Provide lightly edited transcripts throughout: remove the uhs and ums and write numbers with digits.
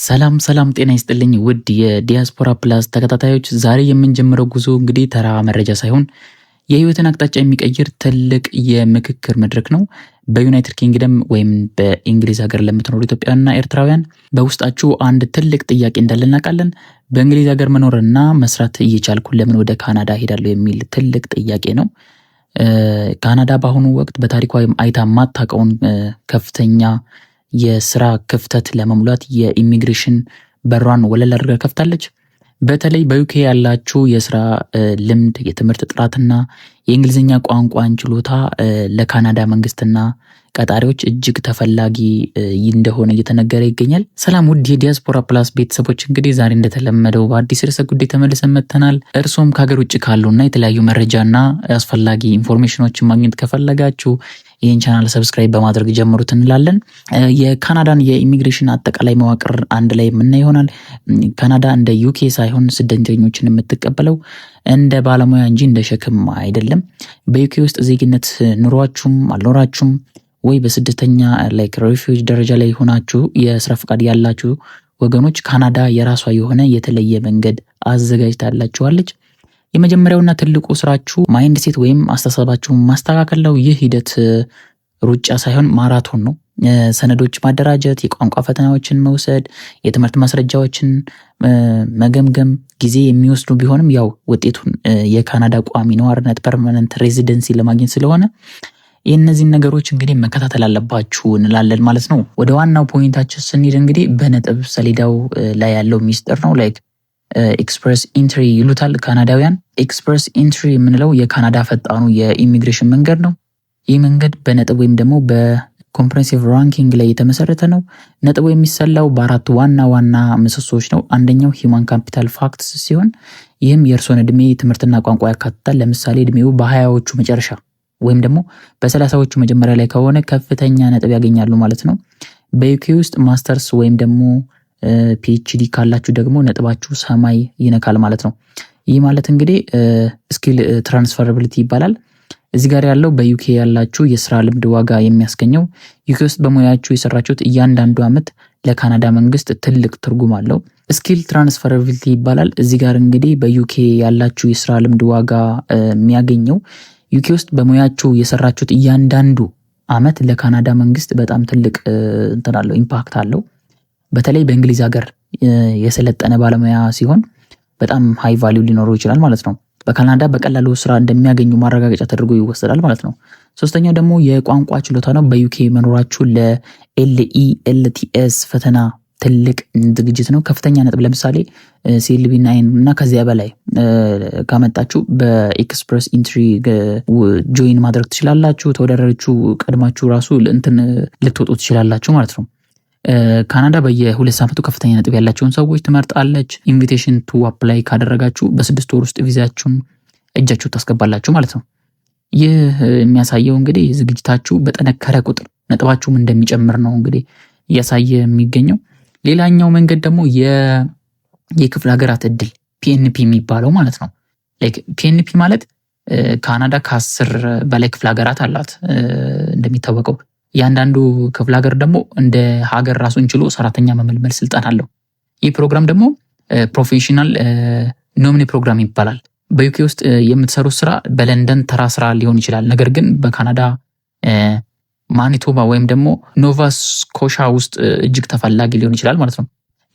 ሰላም ሰላም ጤና ይስጥልኝ ውድ የዲያስፖራ ፕላስ ተከታታዮች፣ ዛሬ የምንጀምረው ጉዞ እንግዲህ ተራ መረጃ ሳይሆን የህይወትን አቅጣጫ የሚቀይር ትልቅ የምክክር መድረክ ነው። በዩናይትድ ኪንግደም ወይም በእንግሊዝ ሀገር ለምትኖሩ ኢትዮጵያውያንና ኤርትራውያን በውስጣችሁ አንድ ትልቅ ጥያቄ እንዳለ እናውቃለን። በእንግሊዝ ሀገር መኖርና መስራት እየቻልኩ ለምን ወደ ካናዳ ሄዳለሁ የሚል ትልቅ ጥያቄ ነው። ካናዳ በአሁኑ ወቅት በታሪኳ አይታ የማታውቀውን ከፍተኛ የስራ ክፍተት ለመሙላት የኢሚግሬሽን በሯን ወለል አድርጋ ከፍታለች። በተለይ በዩኬ ያላችሁ የስራ ልምድ፣ የትምህርት ጥራትና የእንግሊዝኛ ቋንቋን ችሎታ ለካናዳ መንግስትና ቀጣሪዎች እጅግ ተፈላጊ እንደሆነ እየተነገረ ይገኛል። ሰላም ውድ የዲያስፖራ ፕላስ ቤተሰቦች፣ እንግዲህ ዛሬ እንደተለመደው በአዲስ ርዕሰ ጉዳይ ተመልሰን መጥተናል። እርሶም ከሀገር ውጭ ካሉና የተለያዩ መረጃና አስፈላጊ ኢንፎርሜሽኖችን ማግኘት ከፈለጋችሁ ይህን ቻናል ሰብስክራይብ በማድረግ ጀምሩት እንላለን። የካናዳን የኢሚግሬሽን አጠቃላይ መዋቅር አንድ ላይ የምናይ ይሆናል። ካናዳ እንደ ዩኬ ሳይሆን ስደተኞችን የምትቀበለው እንደ ባለሙያ እንጂ እንደ ሸክም አይደለም። በዩኬ ውስጥ ዜግነት ኑሯችሁም አልኖራችሁም ወይ በስደተኛ ላይክ ሪፊውጅ ደረጃ ላይ ሆናችሁ የስራ ፈቃድ ያላችሁ ወገኖች ካናዳ የራሷ የሆነ የተለየ መንገድ አዘጋጅታላችኋለች። የመጀመሪያውና ትልቁ ስራችሁ ማይንድ ሴት ወይም አስተሳሰባችሁን ማስተካከል ነው። ይህ ሂደት ሩጫ ሳይሆን ማራቶን ነው። ሰነዶች ማደራጀት፣ የቋንቋ ፈተናዎችን መውሰድ፣ የትምህርት ማስረጃዎችን መገምገም ጊዜ የሚወስዱ ቢሆንም ያው ውጤቱን የካናዳ ቋሚ ነዋሪነት ፐርማነንት ሬዚደንሲ ለማግኘት ስለሆነ የእነዚህን ነገሮች እንግዲህ መከታተል አለባችሁ እንላለን ማለት ነው። ወደ ዋናው ፖይንታችን ስንሄድ እንግዲህ በነጥብ ሰሌዳው ላይ ያለው ሚስጥር ነው። ላይክ ኤክስፕረስ ኢንትሪ ይሉታል ካናዳውያን። ኤክስፕረስ ኢንትሪ የምንለው የካናዳ ፈጣኑ የኢሚግሬሽን መንገድ ነው። ይህ መንገድ በነጥብ ወይም ደግሞ በኮምፕሬሄንሲቭ ራንኪንግ ላይ የተመሰረተ ነው። ነጥቡ የሚሰላው በአራት ዋና ዋና ምሰሶች ነው። አንደኛው ሂውማን ካፒታል ፋክትስ ሲሆን ይህም የእርሶን እድሜ፣ ትምህርትና ቋንቋ ያካትታል። ለምሳሌ እድሜው በ20ዎቹ መጨረሻ ወይም ደግሞ በ30ዎቹ መጀመሪያ ላይ ከሆነ ከፍተኛ ነጥብ ያገኛሉ ማለት ነው። በዩኬ ውስጥ ማስተርስ ወይም ደግሞ ፒኤችዲ ካላችሁ ደግሞ ነጥባችሁ ሰማይ ይነካል ማለት ነው። ይህ ማለት እንግዲህ ስኪል ትራንስፈራቢሊቲ ይባላል። እዚህ ጋር ያለው በዩኬ ያላችሁ የስራ ልምድ ዋጋ የሚያስገኘው ዩኬ ውስጥ በሙያችሁ የሰራችሁት እያንዳንዱ ዓመት ለካናዳ መንግስት ትልቅ ትርጉም አለው። ስኪል ትራንስፈራቢሊቲ ይባላል። እዚህ ጋር እንግዲህ በዩኬ ያላችሁ የስራ ልምድ ዋጋ የሚያገኘው ዩኬ ውስጥ በሙያችሁ የሰራችሁት እያንዳንዱ ዓመት ለካናዳ መንግስት በጣም ትልቅ እንትን አለው፣ ኢምፓክት አለው። በተለይ በእንግሊዝ ሀገር የሰለጠነ ባለሙያ ሲሆን በጣም ሃይ ቫልዩ ሊኖረው ይችላል ማለት ነው። በካናዳ በቀላሉ ስራ እንደሚያገኙ ማረጋገጫ ተደርጎ ይወሰዳል ማለት ነው። ሶስተኛው ደግሞ የቋንቋ ችሎታ ነው። በዩኬ መኖራችሁ ለኤልኢኤልቲኤስ ፈተና ትልቅ ዝግጅት ነው። ከፍተኛ ነጥብ ለምሳሌ ሲኤልቢ 9 እና ከዚያ በላይ ካመጣችሁ በኤክስፕረስ ኢንትሪ ጆይን ማድረግ ትችላላችሁ። ተወዳዳሪዎቹ ቀድማችሁ ራሱ እንትን ልትወጡ ትችላላችሁ ማለት ነው። ካናዳ በየ2 ሳምንቱ ከፍተኛ ነጥብ ያላቸውን ሰዎች ትመርጣለች። ኢንቪቴሽን ቱ አፕላይ ካደረጋችሁ በ6 ወር ውስጥ ቪዛችሁን እጃችሁ ታስገባላችሁ ማለት ነው። ይህ የሚያሳየው እንግዲህ ዝግጅታችሁ በጠነከረ ቁጥር ነጥባችሁም እንደሚጨምር ነው እንግዲህ እያሳየ የሚገኘው። ሌላኛው መንገድ ደግሞ የክፍለ ሀገራት እድል ፒኤንፒ የሚባለው ማለት ነው። ላይክ ፒኤንፒ ማለት ካናዳ ከ10 በላይ ክፍለ ሀገራት አላት እንደሚታወቀው። እያንዳንዱ ክፍለ ሀገር ደግሞ እንደ ሀገር ራሱን ችሎ ሰራተኛ መመልመል ስልጣን አለው። ይህ ፕሮግራም ደግሞ ፕሮፌሽናል ኖሚኒ ፕሮግራም ይባላል። በዩኬ ውስጥ የምትሰሩት ስራ በለንደን ተራ ስራ ሊሆን ይችላል። ነገር ግን በካናዳ ማኒቶባ ወይም ደግሞ ኖቫ ስኮሻ ውስጥ እጅግ ተፈላጊ ሊሆን ይችላል ማለት ነው።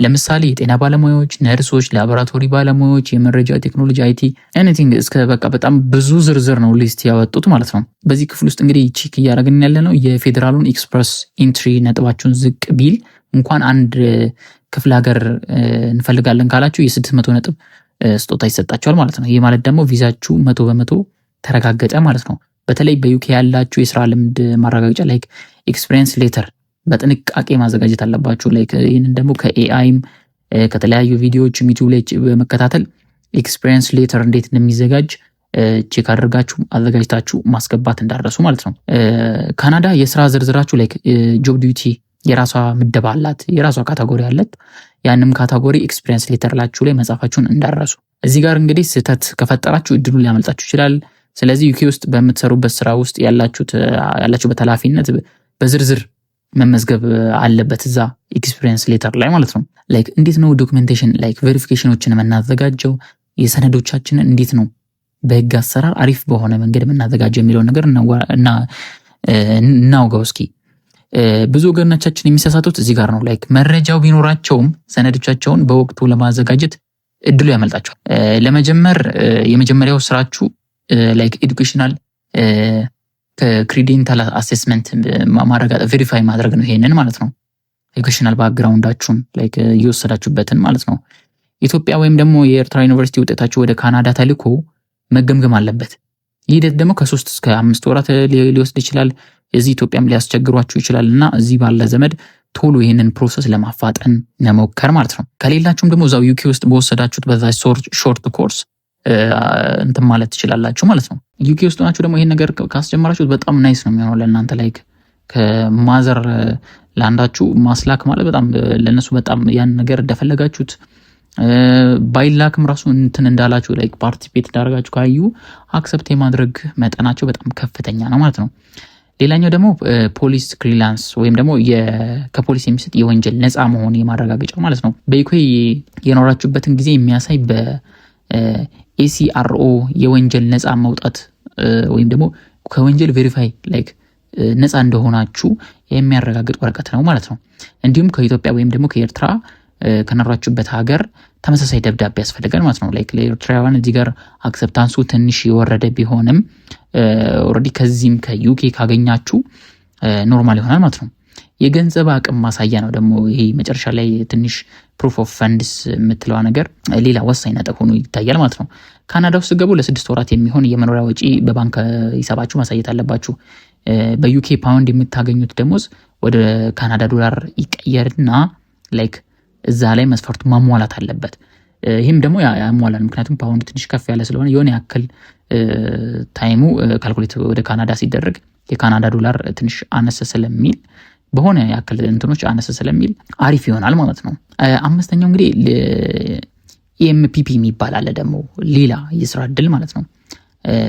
ለምሳሌ የጤና ባለሙያዎች፣ ነርሶች፣ ላቦራቶሪ ባለሙያዎች፣ የመረጃ ቴክኖሎጂ፣ አይቲ ኤኒቲንግ እስከ በቃ በጣም ብዙ ዝርዝር ነው ሊስት ያወጡት ማለት ነው። በዚህ ክፍል ውስጥ እንግዲህ ቼክ እያደረግን ያለ ነው የፌዴራሉን ኤክስፕረስ ኢንትሪ ነጥባችሁን ዝቅ ቢል እንኳን አንድ ክፍለ ሀገር እንፈልጋለን ካላችሁ የ600 ነጥብ ስጦታ ይሰጣችኋል ማለት ነው። ይህ ማለት ደግሞ ቪዛችሁ 100% ተረጋገጠ ማለት ነው። በተለይ በዩኬ ያላችሁ የስራ ልምድ ማረጋገጫ ላይክ ኤክስፒሪየንስ ሌተር በጥንቃቄ ማዘጋጀት አለባችሁ። ላይክ ይህንን ደግሞ ከኤአይም ከተለያዩ ቪዲዮዎችም ዩቲዩብ ላይ በመከታተል ኤክስፒሪየንስ ሌተር እንዴት እንደሚዘጋጅ ቼክ አድርጋችሁ አዘጋጅታችሁ ማስገባት እንዳረሱ ማለት ነው። ካናዳ የስራ ዝርዝራችሁ ላይክ ጆብ ዲዩቲ የራሷ ምደባ አላት፣ የራሷ ካታጎሪ አላት። ያንም ካታጎሪ ኤክስፒሪየንስ ሌተር ላችሁ ላይ መጻፋችሁን እንዳረሱ። እዚህ ጋር እንግዲህ ስህተት ከፈጠራችሁ እድሉን ሊያመልጣችሁ ይችላል። ስለዚህ ዩኬ ውስጥ በምትሰሩበት ስራ ውስጥ ያላችሁበት ኃላፊነት በዝርዝር መመዝገብ አለበት እዛ ኤክስፒሪየንስ ሌተር ላይ ማለት ነው። ላይክ እንዴት ነው ዶክመንቴሽን ላይክ ቬሪፊኬሽኖችን የምናዘጋጀው፣ የሰነዶቻችንን እንዴት ነው በህግ አሰራር አሪፍ በሆነ መንገድ የምናዘጋጀው የሚለውን ነገር እናውጋው እስኪ። ብዙ ወገኖቻችን የሚሳሳቱት እዚህ ጋር ነው። ላይክ መረጃው ቢኖራቸውም ሰነዶቻቸውን በወቅቱ ለማዘጋጀት እድሉ ያመልጣቸዋል። ለመጀመር የመጀመሪያው ስራችሁ ላይክ ኤዱኬሽናል ክሬዴንታል አሴስመንት ቬሪፋይ ማድረግ ነው። ይሄንን ማለት ነው ኤዱኬሽናል ባክግራውንዳችሁን ላይክ እየወሰዳችሁበትን ማለት ነው። ኢትዮጵያ ወይም ደግሞ የኤርትራ ዩኒቨርሲቲ ውጤታችሁ ወደ ካናዳ ተልኮ መገምገም አለበት። ይህ ሂደት ደግሞ ከ3 እስከ 5 ወራት ሊወስድ ይችላል። እዚህ ኢትዮጵያም ሊያስቸግሯችሁ ይችላል እና እዚህ ባለ ዘመድ ቶሎ ይህንን ፕሮሰስ ለማፋጠን መሞከር ማለት ነው። ከሌላችሁም ደግሞ እዛው ዩኬ ውስጥ በወሰዳችሁት በዛ ሾርት ኮርስ እንትን ማለት ትችላላችሁ ማለት ነው። ዩኬ ውስጥ ናችሁ ደግሞ ይሄን ነገር ካስጀመራችሁት በጣም ናይስ ነው የሚሆነው ለእናንተ። ላይክ ከማዘር ለአንዳችሁ ማስላክ ማለት በጣም ለነሱ በጣም ያን ነገር እንደፈለጋችሁት ባይላክም ራሱ እንትን እንዳላችሁ ላይክ ፓርቲሲፔት እንዳደረጋችሁ ካዩ አክሰፕት የማድረግ መጠናቸው በጣም ከፍተኛ ነው ማለት ነው። ሌላኛው ደግሞ ፖሊስ ክሊራንስ ወይም ደግሞ ከፖሊስ የሚሰጥ የወንጀል ነፃ መሆን የማረጋገጫው ማለት ነው። በዩኬ የኖራችሁበትን ጊዜ የሚያሳይ በኤሲአርኦ የወንጀል ነፃ መውጣት ወይም ደግሞ ከወንጀል ቬሪፋይ ላይክ ነፃ እንደሆናችሁ የሚያረጋግጥ ወረቀት ነው ማለት ነው። እንዲሁም ከኢትዮጵያ ወይም ደግሞ ከኤርትራ ከኖራችሁበት ሀገር ተመሳሳይ ደብዳቤ ያስፈልጋል ማለት ነው። ላይክ ለኤርትራውያን እዚህ ጋር አክሰፕታንሱ ትንሽ የወረደ ቢሆንም ኦልሬዲ ከዚህም ከዩኬ ካገኛችሁ ኖርማል ይሆናል ማለት ነው። የገንዘብ አቅም ማሳያ ነው ደግሞ ይሄ መጨረሻ ላይ ትንሽ ፕሩፍ ኦፍ ፈንድስ የምትለዋ ነገር ሌላ ወሳኝ ነጥብ ሆኖ ይታያል ማለት ነው። ካናዳ ውስጥ ገቡ ለ6 ወራት የሚሆን የመኖሪያ ወጪ በባንክ ሂሳባችሁ ማሳየት አለባችሁ። በዩኬ ፓውንድ የምታገኙት ደሞዝ ወደ ካናዳ ዶላር ይቀየርና ላይክ እዛ ላይ መስፈርቱ ማሟላት አለበት። ይህም ደግሞ ያሟላል፣ ምክንያቱም ፓውንድ ትንሽ ከፍ ያለ ስለሆነ የሆነ ያክል ታይሙ ካልኩሌት ወደ ካናዳ ሲደረግ የካናዳ ዶላር ትንሽ አነሰ ስለሚል በሆነ ያክል እንትኖች አነሰ ስለሚል አሪፍ ይሆናል ማለት ነው። አምስተኛው እንግዲህ ኢኤምፒፒ የሚባል አለ ደግሞ ሌላ የስራ እድል ማለት ነው።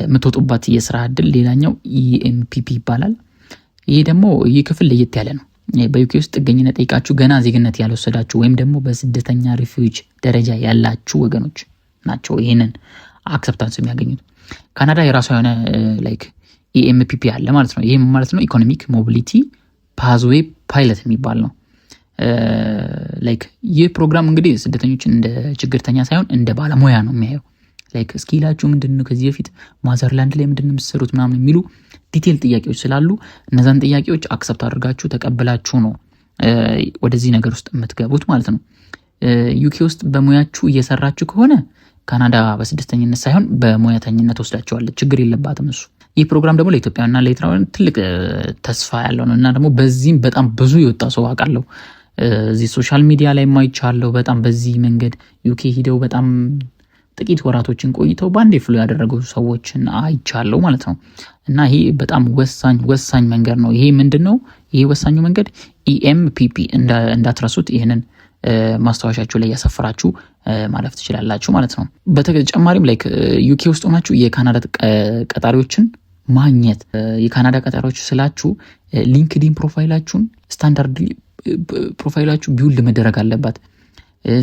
የምትወጡባት የስራ እድል ሌላኛው ኢኤምፒፒ ይባላል። ይሄ ደግሞ ይህ ክፍል ለየት ያለ ነው። በዩኬ ውስጥ ጥገኝነት ጠይቃችሁ ገና ዜግነት ያልወሰዳችሁ ወይም ደግሞ በስደተኛ ሪፊውጅ ደረጃ ያላችሁ ወገኖች ናቸው ይሄንን አክሰፕታንስ የሚያገኙት። ካናዳ የራሷ የሆነ ላይክ ኢኤምፒፒ አለ ማለት ነው። ይሄም ማለት ነው ኢኮኖሚክ ሞቢሊቲ ፓዝዌይ ፓይለት የሚባል ነው። ላይክ ይህ ፕሮግራም እንግዲህ ስደተኞችን እንደ ችግርተኛ ሳይሆን እንደ ባለሙያ ነው የሚያየው። ላይክ እስኪላችሁ ምንድነው ከዚህ በፊት ማዘርላንድ ላይ ምንድነው የምትሰሩት ምናምን የሚሉ ዲቴል ጥያቄዎች ስላሉ እነዛን ጥያቄዎች አክሰፕት አድርጋችሁ ተቀብላችሁ ነው ወደዚህ ነገር ውስጥ የምትገቡት ማለት ነው። ዩኬ ውስጥ በሙያችሁ እየሰራችሁ ከሆነ ካናዳ በስደተኝነት ሳይሆን በሙያተኝነት ወስዳቸዋለች፣ ችግር የለባትም እሱ። ይህ ፕሮግራም ደግሞ ለኢትዮጵያውያንና ለኤርትራውያን ትልቅ ተስፋ ያለው ነው እና ደግሞ በዚህም በጣም ብዙ የወጣ ሰው አውቃለሁ። እዚህ ሶሻል ሚዲያ ላይ ማይቻለው በጣም በዚህ መንገድ ዩኬ ሂደው በጣም ጥቂት ወራቶችን ቆይተው ባንዴ ፍሎ ያደረጉ ሰዎችን አይቻለው ማለት ነው። እና ይሄ በጣም ወሳኝ መንገድ ነው። ይሄ ምንድነው? ይሄ ወሳኙ መንገድ ኢኤምፒፒ እንዳትረሱት። ይሄንን ማስታወሻችሁ ላይ ያሰፈራችሁ ማለፍ ትችላላችሁ ማለት ነው። በተጨማሪም ላይክ ዩኬ ውስጥ ሆናችሁ የካናዳ ቀጣሪዎችን ማግኘት፣ የካናዳ ቀጣሪዎች ስላችሁ ሊንክዲን ፕሮፋይላችሁን ስታንዳርድ ፕሮፋይላችሁ ቢውልድ መደረግ አለበት።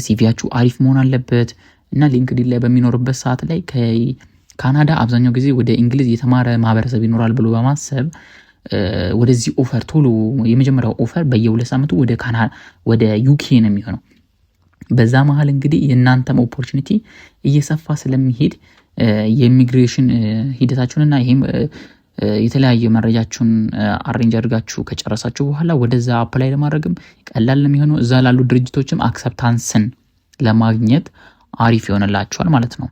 ሲቪያችሁ አሪፍ መሆን አለበት እና ሊንክዲን ላይ በሚኖርበት ሰዓት ላይ ከካናዳ አብዛኛው ጊዜ ወደ እንግሊዝ የተማረ ማህበረሰብ ይኖራል ብሎ በማሰብ ወደዚህ ኦፈር ቶሎ የመጀመሪያው ኦፈር በየ2 ሳምንቱ ወደ ዩኬ ነው የሚሆነው። በዛ መሀል እንግዲህ የእናንተም ኦፖርቹኒቲ እየሰፋ ስለሚሄድ የኢሚግሬሽን ሂደታችሁንና ይሄም የተለያየ መረጃችሁን አሬንጅ አድርጋችሁ ከጨረሳችሁ በኋላ ወደዛ አፕላይ ለማድረግም ቀላል ነው የሚሆነው። እዛ ላሉ ድርጅቶችም አክሰፕታንስን ለማግኘት አሪፍ ይሆንላችኋል ማለት ነው።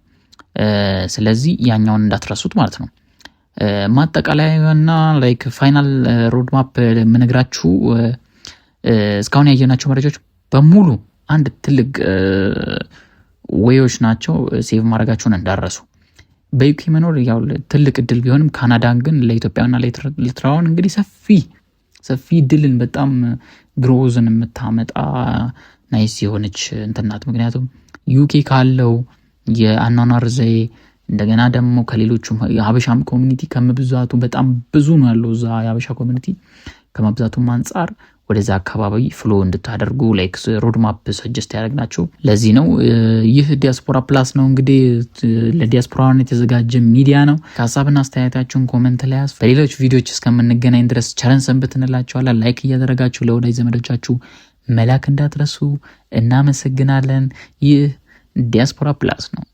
ስለዚህ ያኛውን እንዳትረሱት ማለት ነው። ማጠቃለያና ላይክ ፋይናል ሮድማፕ የምነግራችሁ እስካሁን ያየናቸው መረጃዎች በሙሉ አንድ ትልቅ ዌዮች ናቸው። ሴቭ ማድረጋችሁን እንዳረሱ። በዩኬ መኖር ያው ትልቅ እድል ቢሆንም ካናዳን ግን ለኢትዮጵያና ለኤርትራውያን እንግዲህ ሰፊ እድልን በጣም ግሮዝን የምታመጣ ናይስ የሆነች እንትን ናት። ምክንያቱም ዩኬ ካለው የአኗኗር ዘዬ እንደገና ደግሞ ከሌሎቹ የሀበሻም ኮሚኒቲ ከመብዛቱ በጣም ብዙ ነው ያለው እዛ የሀበሻ ኮሚኒቲ ከመብዛቱም አንጻር ወደዛ አካባቢ ፍሎ እንድታደርጉ ላይክ ሮድማፕ ሰጀስት ያደረግናችሁ ለዚህ ነው። ይህ ዲያስፖራ ፕላስ ነው እንግዲህ ለዲያስፖራውን የተዘጋጀ ሚዲያ ነው። ከሀሳብና አስተያየታችሁን ኮመንት ላይ ያስ በሌሎች ቪዲዮዎች እስከምንገናኝ ድረስ ቸረን ሰንብት እንላችኋለን። ላይክ እያደረጋችሁ ለወዳጅ ዘመዶቻችሁ መላክ እንዳትረሱ። እናመሰግናለን። ይህ ዲያስፖራ ፕላስ ነው።